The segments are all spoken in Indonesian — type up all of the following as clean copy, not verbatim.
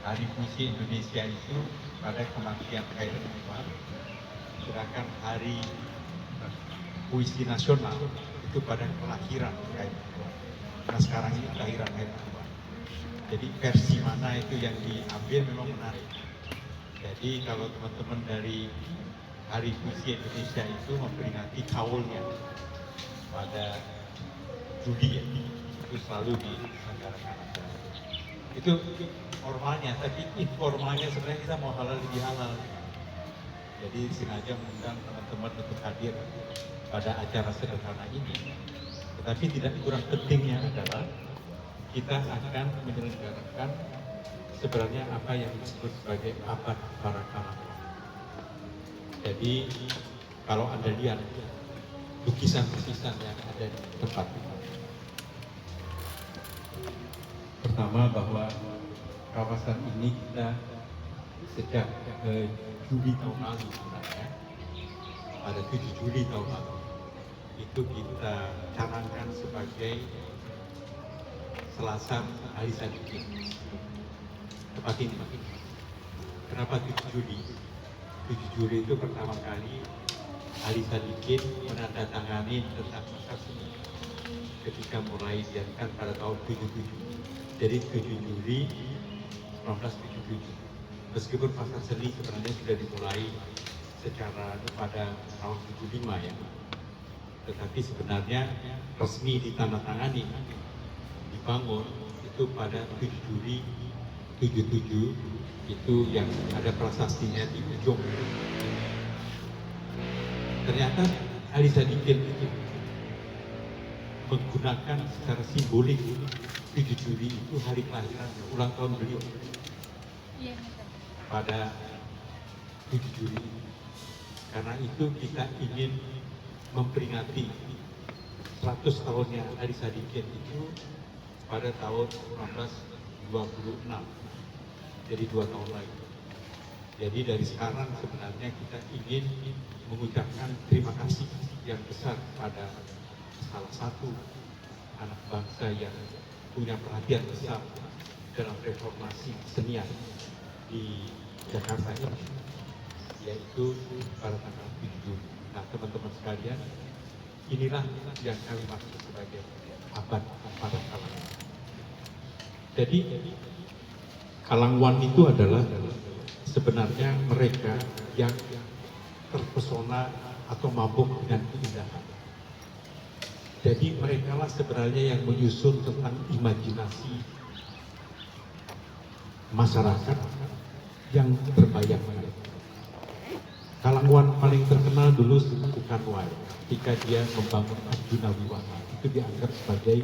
Hari Puisi Indonesia itu pada kematian Khairul Anwar, sedangkan Hari Puisi Nasional itu pada kelahiran Khairul Anwar. Nah sekarang ini kelahiran Khairul Anwar. Jadi versi mana itu yang diambil memang menarik. Jadi kalau teman-teman dari Hari Puisi Indonesia itu memperingati kaulnya pada Juli ya, itu selalu diselenggarakan. Itu formalnya, tapi informalnya sebenarnya kita mau halal lebih halal. Jadi sengaja mengundang teman-teman untuk hadir pada acara sederhana ini. Tetapi tidak kurang pentingnya adalah kita akan menyelenggarakan sebenarnya apa yang disebut sebagai abad para kalangan. Jadi kalau Anda lihat lukisan-lukisan yang ada di tempat ini, pertama bahwa kawasan ini kita sejak Juli tahun lalu sebenarnya, pada 7 Juli tahun lalu itu kita canangkan sebagai Selasa Hari Sadikin. Tepat ini. Kenapa 7 Juli? 7 Juli itu pertama kali Ali Sadikin menandatangani tentang masa seni ketika mulai diadakan pada tahun 77. Jadi 7 Juli 1977. Meskipun pasar seni sebenarnya sudah dimulai secara pada tahun 75 ya. Tetapi sebenarnya resmi ditandatangani dibangun itu pada 7 Juli 77 itu yang ada prasastinya di ujung. Ternyata Ali Sadikin itu menggunakan secara simbolik 7 Juli itu hari kelahiran ulang tahun beliau pada 7 Juli. Karena itu kita ingin memperingati 100 tahunnya Ali Sadikin itu pada tahun 1926. Jadi 2 tahun lagi. Jadi dari sekarang sebenarnya kita ingin mengucapkan terima kasih yang besar pada salah satu anak bangsa yang punya perhatian besar dalam reformasi kesenian di Jakarta ini, yaitu pada tanggal 7 Juli. Nah teman-teman sekalian, inilah yang kami maksud sebagai abad para kalangan. Jadi Kalangwan itu adalah sebenarnya mereka yang terpesona atau mabuk dengan keindahan. Jadi mereka lah sebenarnya yang menyusun tentang imajinasi masyarakat yang berbayang-bayang. Kalangwan paling terkenal dulu bukan Wai, ketika dia membangun Arjuna Wiwaha, itu dianggap sebagai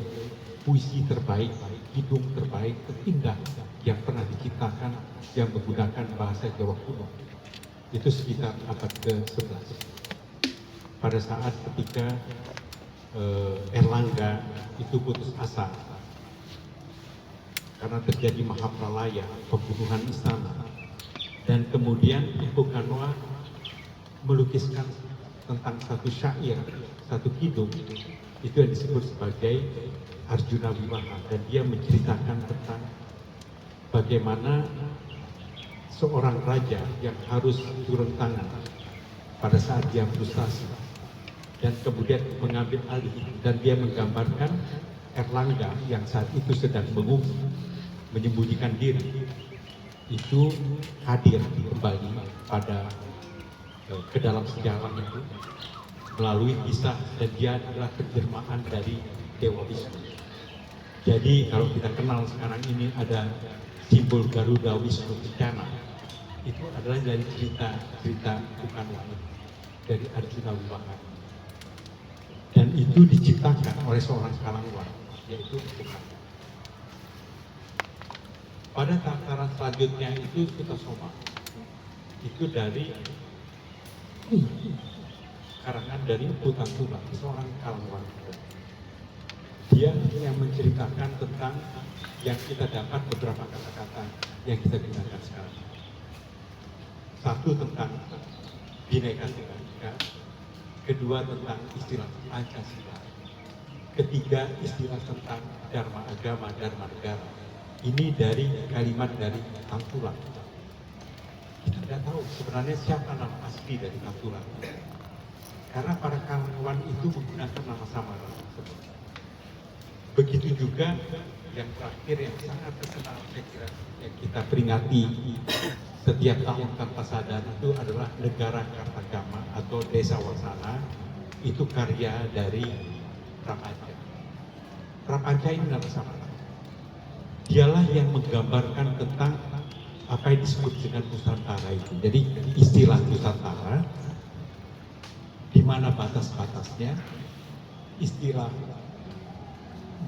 puisi terbaik, hidung terbaik, terindah yang pernah diciptakan yang menggunakan bahasa Jawa kuno. Itu sekitar abad ke-11. Pada saat ketika Erlangga itu putus asa karena terjadi Mahapralaya, pembunuhan istana, dan kemudian Ibu Kanwa melukiskan tentang satu syair, satu kidung, itu yang disebut sebagai Arjuna Wiwaha, dan dia menceritakan tentang bagaimana seorang raja yang harus turun tangan pada saat dia frustasi dan kemudian mengambil alih, dan dia menggambarkan Erlangga yang saat itu sedang mengungsi, menyembunyikan diri, itu hadir kembali pada ke dalam sejarah itu melalui kisah, dan dia adalah penjelmaan dari Dewa Wisnu. Jadi kalau kita kenal sekarang ini ada simbol Garuda Wisnu Kencana, itu adalah dari cerita bukan lain dari Arjuna Wiwaha, dan itu diciptakan oleh seorang Kalangwan, yaitu Bukan. Pada tataran selanjutnya itu Sutasoma, itu dari karangan dari Utantula, seorang Kalangwan. Dia yang menceritakan tentang yang kita dapat beberapa kata-kata yang kita gunakan sekarang. Satu tentang Bhinneka Tunggal Ika, kedua tentang istilah Pancasila, ketiga istilah tentang Dharma Agama, Dharma Negara, ini dari kalimat dari Tangkulan. Kita tidak tahu sebenarnya siapa nama asli dari Tangkulan. Karena para kalangan itu menggunakan nama samaran tersebut. Begitu juga yang terakhir yang sangat terkenal saya kira yang kita peringati setiap tahun tanpa sadar itu adalah Negara Kartagama atau Desa Wasana. Itu karya dari Prapanca. Prapanca ini nama samaran. Dialah yang menggambarkan tentang apa yang disebut dengan Nusantara itu. Jadi istilah Nusantara, di mana batas-batasnya, istilah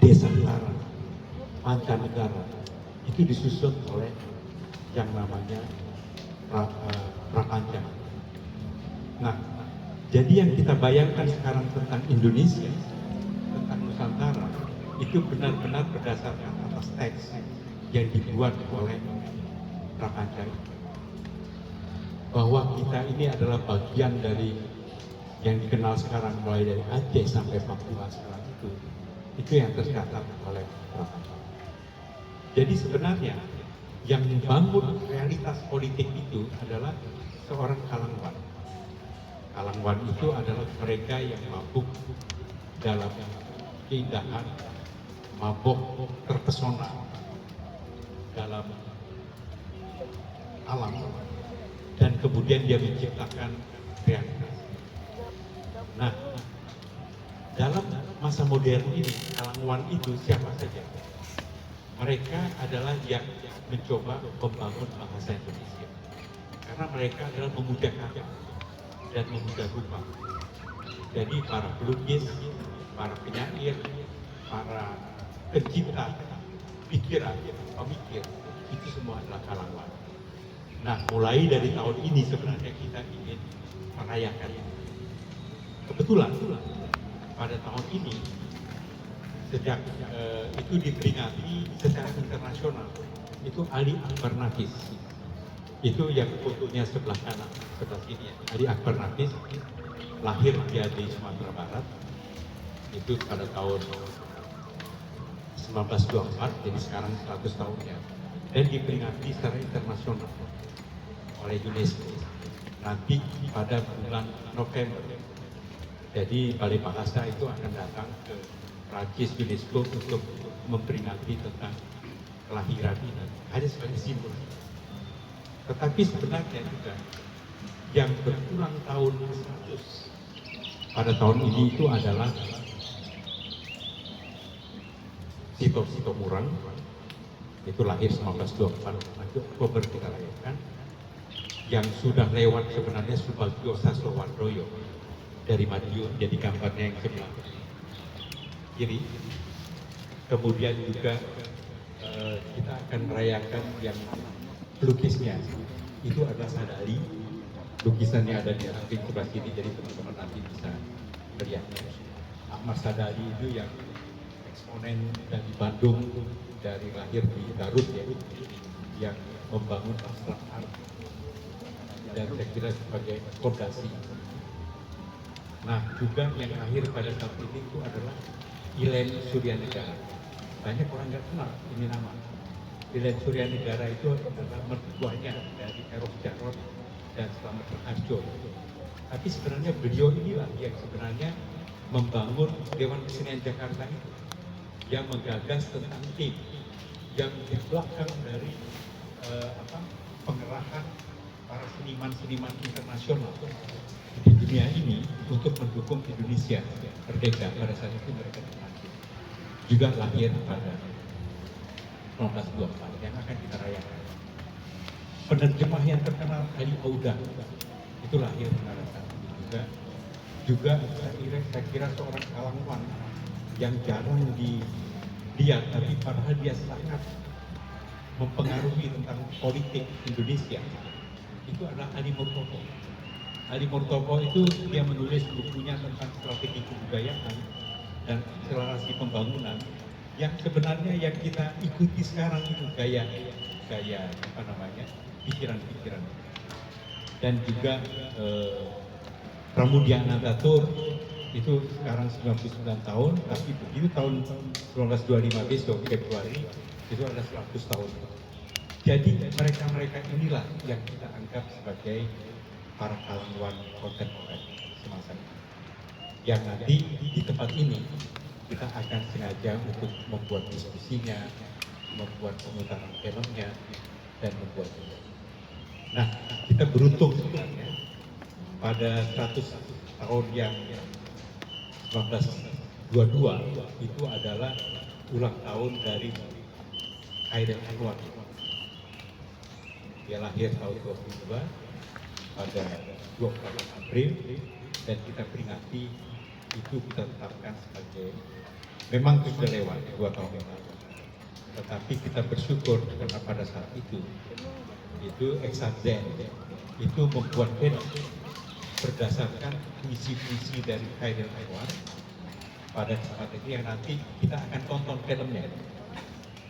Desantara, Mancanegara, itu disusun oleh yang namanya Prapanca. Nah, jadi yang kita bayangkan sekarang tentang Indonesia, tentang Nusantara, itu benar-benar berdasarkan atas teks yang dibuat oleh Prapanca. Bahwa kita ini adalah bagian dari yang dikenal sekarang mulai dari Aceh sampai Papua sekarang itu yang tercatat oleh Prapanca. Jadi sebenarnya yang membangun realitas politik itu adalah seorang kalangwan. Kalangwan itu adalah mereka yang mabuk dalam keindahan, mabuk terpesona dalam alam, dan kemudian dia menciptakan realitas. Nah, dalam masa modern ini, kalangwan itu siapa saja? Mereka adalah yang mencoba membangun bahasa Indonesia. Karena mereka adalah memuja kata dan memuja rupa. Jadi para pelukis, para penyair, para pencipta pikiran, pemikir, itu semua adalah kalangwan. Nah, mulai dari tahun ini sebenarnya kita ingin merayakan ini. Kebetulan pada tahun ini sejak itu diperingati secara internasional, itu Ali Akbar Nafis, itu yang fotonya sebelah kanan, sebelah sini ya. Ali Akbar Nafis lahir dia di Sumatera Barat, itu pada tahun 1924, jadi sekarang 100 tahunnya, dan diperingati secara internasional oleh UNESCO nanti pada bulan November. Jadi Balai Bahasa itu akan datang ke Prancis UNESCO untuk memperingati tentang kelahiran ini. Hanya sebagai simbol. Tetapi sebenarnya juga yang berulang tahun 100 pada tahun ini itu adalah Tito Sitomorang, itu lahir 1924, Oktober kita rayakan. Yang sudah lewat sebenarnya Subagio Sastrowardoyo dari Madiun, jadi gambarnya yang sebelah kiri. Kemudian juga kita akan merayakan yang pelukisnya, itu adalah Sadali. Lukisannya ada di samping sebelah sini, jadi teman-teman nanti bisa melihatnya. Ahmad Sadali itu yang eksponen dari Bandung, dari lahir di Garut ya, yang membangun abstrak art, dan saya kira sebagai fondasi. Nah, juga yang lahir pada saat ini itu adalah Ilen Suryanegara. Banyak orang nggak kenal ini nama. Ilen Suryanegara itu adalah mertuanya dari Eros Jarot dan Slamet Harjo. Tapi sebenarnya beliau inilah yang sebenarnya membangun Dewan Kesenian Jakarta itu, yang menggagas tentang tim, yang di belakang dari pengerahan para seniman-seniman internasional di dunia ini untuk mendukung Indonesia merdeka. Pada saat itu mereka dipanggil. Juga lahir pada 1924 yang akan kita rayakan. Penerjemah yang terkenal Ali Audah itu lahir pada saat itu juga saya kira seorang kalangwan yang jarang dilihat, tapi padahal dia sangat mempengaruhi tentang politik Indonesia. Itu adalah Ali Murtopo. Ali Murtopo itu dia menulis bukunya tentang strategi kebudayaan dan akselerasi pembangunan, yang sebenarnya yang kita ikuti sekarang itu gaya pikiran-pikiran. Dan juga Pramudia Anantatur itu sekarang 99 tahun, tapi begitu tahun 1925 besok Februari itu adalah 100 tahun. Jadi mereka-mereka inilah yang kita anggap sebagai para pahlawan kontemporer semasa ini. Yang nanti di tempat ini kita akan sengaja untuk membuat diskusinya, membuat pemutaran filmnya, dan membuat. Nah, kita beruntung sebenarnya pada 100 tahun yang 1922 itu adalah ulang tahun dari Haidar Anwar. Dia lahir tahun 22 pada 24 April dan kita peringati itu kita tetapkan sebagai memang sudah lewat 2 tahun yang lalu. Tetapi kita bersyukur karena pada saat itu Exazen itu membuat film berdasarkan puisi-puisi dari Haidar Anwar pada saat ini yang nanti kita akan tonton filmnya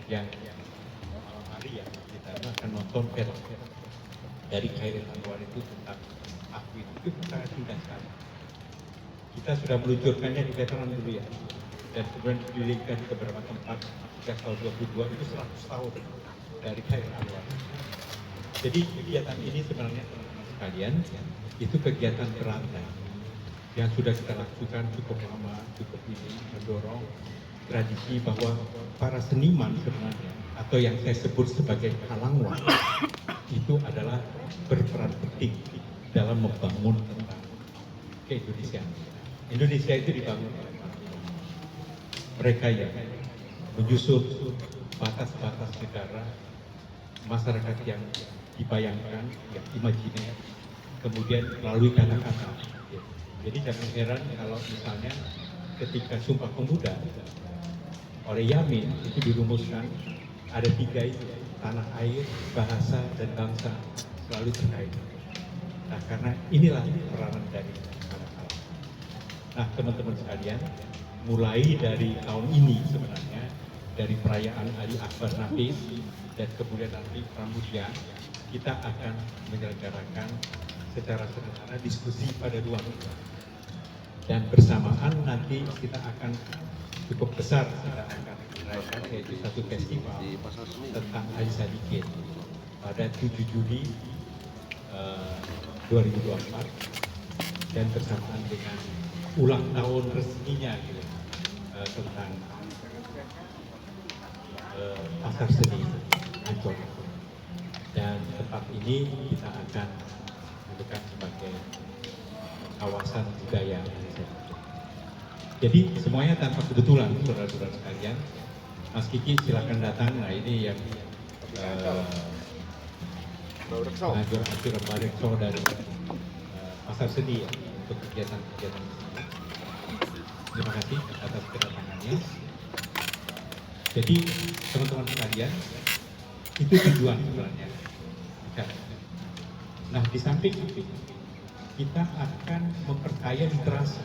yang hari ya kita akan nonton film dari Haidar Anwar itu tentang aku itu sangat indah sekali. Kita sudah meluncurkannya di veteran dulu ya dan kemudian didirikan ke beberapa tempat sejak tahun 2022 itu 100 tahun dari Haidar Anwar. Jadi kegiatan ini sebenarnya teman-teman sekalian itu kegiatan berantai yang sudah kita lakukan cukup lama, cukup ini mendorong tradisi bahwa para seniman sebenarnya atau yang saya sebut sebagai halangwan itu adalah berperan penting dalam membangun tentang keindonesiaan. Indonesia itu dibangun oleh mereka yang menyusun batas-batas negara, masyarakat yang dibayangkan, yang imajiner, kemudian melalui kata-kata. Jadi jangan heran kalau misalnya ketika Sumpah Pemuda oleh Yamin itu dirumuskan ada 3 itu, tanah air, bahasa, dan bangsa selalu terkait. Nah karena inilah peranan dari anak-anak. Nah teman-teman sekalian, mulai dari tahun ini sebenarnya dari perayaan Ali Akbar Nafis dan kemudian nanti Pramudia kita akan menyelenggarakan secara sederhana diskusi pada 2 minggu dan bersamaan nanti kita akan cukup besar kita akan merayakan yaitu satu festival tentang Ali Sadikin pada 7 Juli 2024 dan bersamaan dengan ulang tahun resminya gitu, tentang pasar seni Ancol. Dan tempat ini kita akan menentukan sebagai kawasan budaya. Jadi semuanya tanpa kebetulan, saudara-saudara sekalian. Mas Kiki silakan datang. Nah ini yang pengajar Barekso dari pasar seni ya, untuk kegiatan-kegiatan ini. Terima kasih atas kedatangannya. Jadi teman-teman sekalian, itu tujuan sebenarnya. Nah di samping itu kita akan memperkaya literasi.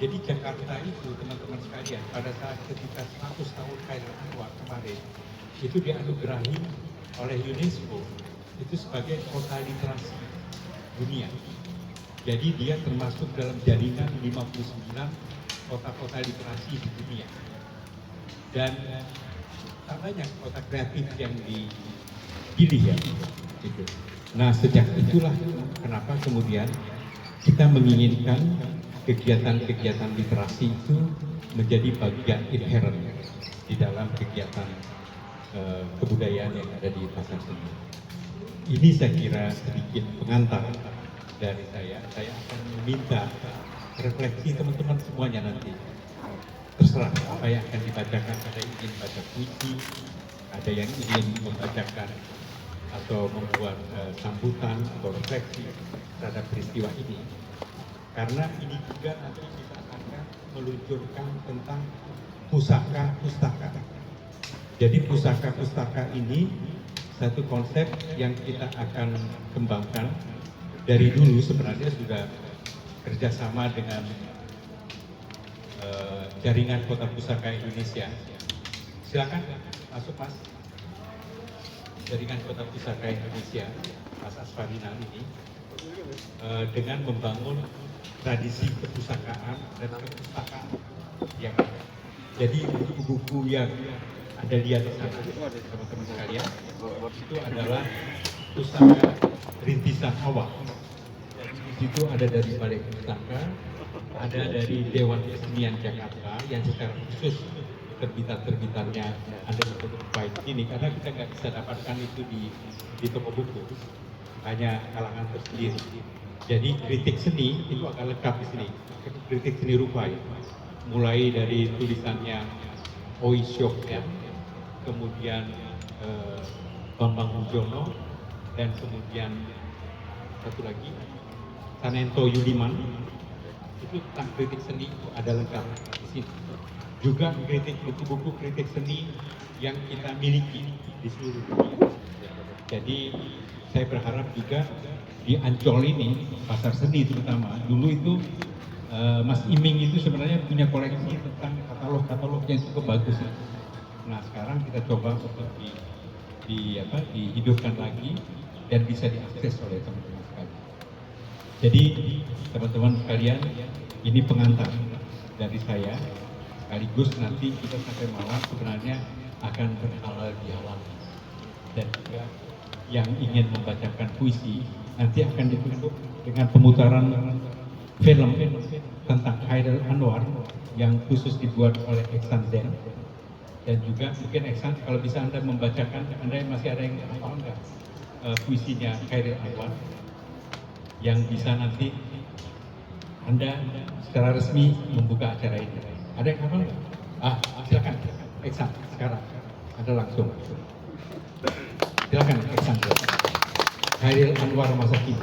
Jadi Jakarta itu teman-teman sekalian pada saat ketika 100 tahun Haidar Anwar kemarin itu dianugerahi oleh UNESCO itu sebagai kota literasi dunia. Jadi dia termasuk dalam jaringan 59 kota-kota literasi di dunia. Dan tak banyak kota kreatif yang dipilih ya. Gitu. Nah sejak itulah kenapa kemudian kita menginginkan kegiatan-kegiatan literasi itu menjadi bagian inherent di dalam kegiatan kebudayaan yang ada di pasar seni. Ini saya kira sedikit pengantar dari saya. Saya akan meminta refleksi teman-teman semuanya nanti. Terserah apa yang akan dibacakan, ada yang ingin baca puisi, ada yang ingin membacakan atau membuat sambutan atau refleksi terhadap peristiwa ini. Karena ini juga nanti kita akan meluncurkan tentang pusaka-pustaka. Jadi pusaka-pustaka ini satu konsep yang kita akan kembangkan dari dulu sebenarnya sudah kerjasama dengan jaringan Kota Pusaka Indonesia. Silakan masuk Mas. Jaringan Kota Pusaka Indonesia, Mas Asfarina ini dengan membangun tradisi kepustakaan dan perpustakaan yang ada. Jadi buku-buku yang Anda lihat di sana, teman-teman sekalian, itu adalah pusaka rintisan awal. Di situ ada dari Balai Pustaka, ada dari Dewan Kesenian Jakarta yang secara khusus terbitan-terbitannya ada di Spotify ini, karena kita nggak bisa dapatkan itu di toko buku, hanya kalangan tersendiri. Jadi kritik seni itu akan lengkap di sini, kritik seni rupa ya. Mulai dari tulisannya Oi Syok ya, kemudian Bambang Mujono, dan kemudian satu lagi Sanento Yudiman, itu tentang kritik seni itu ada lengkap di sini. Juga kritik buku-buku kritik seni yang kita miliki di seluruh dunia. Jadi saya berharap juga di Ancol ini, pasar seni terutama, dulu itu Mas Iming itu sebenarnya punya koleksi tentang katalog-katalog yang cukup bagus. Nah sekarang kita coba untuk dihidupkan lagi dan bisa diakses oleh teman-teman sekalian. Jadi teman-teman sekalian, ini pengantar dari saya. Sekaligus nanti kita sampai malam sebenarnya akan berhalal dialog, dan juga yang ingin membacakan puisi nanti akan ditutup dengan pemutaran film tentang Khairil Anwar yang khusus dibuat oleh Eksan Zen. Dan juga mungkin Eksan, kalau bisa Anda membacakan, Anda masih ada yang hafal enggak puisinya Khairil Anwar yang bisa nanti Anda secara resmi membuka acara ini. Ada yang hafal? Silakan, Eksan sekarang. Anda langsung. Silakan, Eksan. Khairil Anwar masa kini.